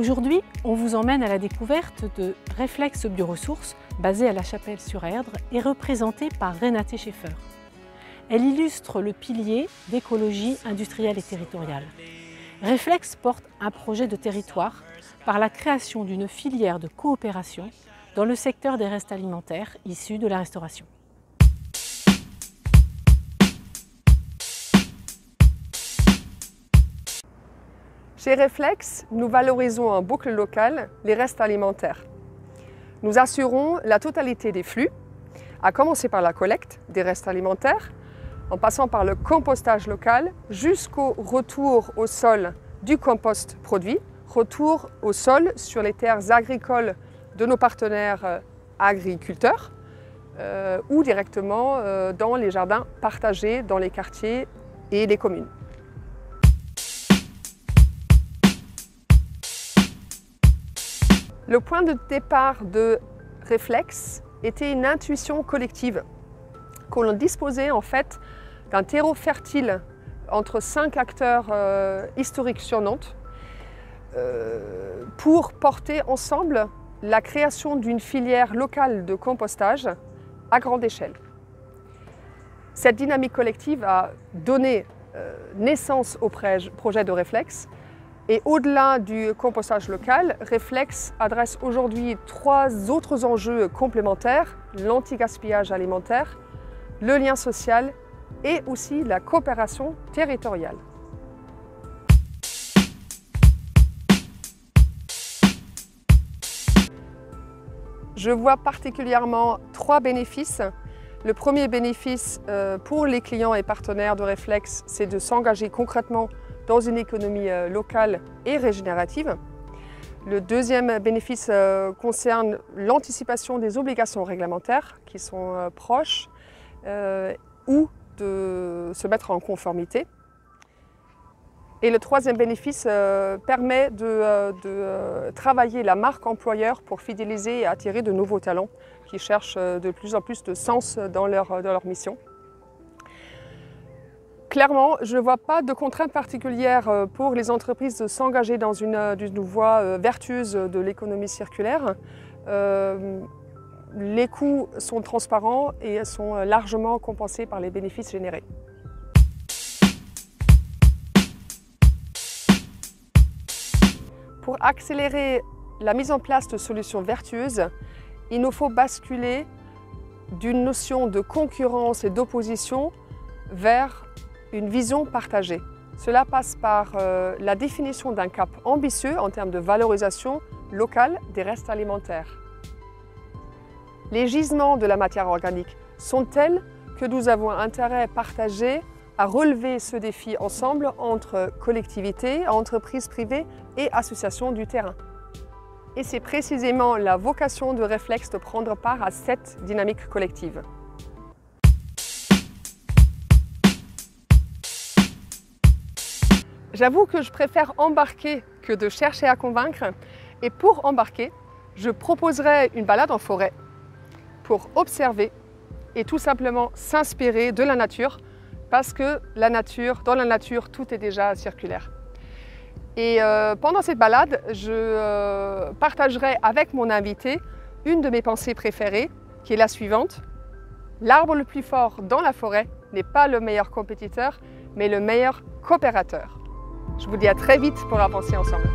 Aujourd'hui, on vous emmène à la découverte de Reflex Bioressources, basée à La Chapelle-sur-Erdre et représentée par Renate Schaeffer. Elle illustre le pilier d'écologie industrielle et territoriale. Reflex porte un projet de territoire par la création d'une filière de coopération dans le secteur des restes alimentaires issus de la restauration. Chez Reflex, nous valorisons en boucle locale les restes alimentaires. Nous assurons la totalité des flux, à commencer par la collecte des restes alimentaires, en passant par le compostage local jusqu'au retour au sol du compost produit, retour au sol sur les terres agricoles de nos partenaires agriculteurs ou directement dans les jardins partagés dans les quartiers et les communes. Le point de départ de Reflex était une intuition collective, qu'on disposait en fait d'un terreau fertile entre 5 acteurs historiques sur Nantes pour porter ensemble la création d'une filière locale de compostage à grande échelle. Cette dynamique collective a donné naissance au projet de Reflex. Et au-delà du compostage local, Reflex adresse aujourd'hui 3 autres enjeux complémentaires, l'anti-gaspillage alimentaire, le lien social et aussi la coopération territoriale. Je vois particulièrement 3 bénéfices. Le premier bénéfice pour les clients et partenaires de Reflex, c'est de s'engager concrètement dans une économie locale et régénérative. Le deuxième bénéfice concerne l'anticipation des obligations réglementaires qui sont proches ou de se mettre en conformité. Et le troisième bénéfice permet de travailler la marque employeur pour fidéliser et attirer de nouveaux talents qui cherchent de plus en plus de sens dans leur mission. Clairement, je ne vois pas de contraintes particulières pour les entreprises de s'engager dans une voie vertueuse de l'économie circulaire. Les coûts sont transparents et sont largement compensés par les bénéfices générés. Pour accélérer la mise en place de solutions vertueuses, il nous faut basculer d'une notion de concurrence et d'opposition vers une vision partagée. Cela passe par la définition d'un cap ambitieux en termes de valorisation locale des restes alimentaires. Les gisements de la matière organique sont tels que nous avons intérêt partagé à relever ce défi ensemble entre collectivités, entreprises privées et associations du terrain. Et c'est précisément la vocation de Reflex de prendre part à cette dynamique collective. J'avoue que je préfère embarquer que de chercher à convaincre. Et pour embarquer, je proposerai une balade en forêt pour observer et tout simplement s'inspirer de la nature parce que dans la nature, tout est déjà circulaire. Et pendant cette balade, je partagerai avec mon invité une de mes pensées préférées qui est la suivante. L'arbre le plus fort dans la forêt n'est pas le meilleur compétiteur, mais le meilleur coopérateur. Je vous dis à très vite pour avancer ensemble.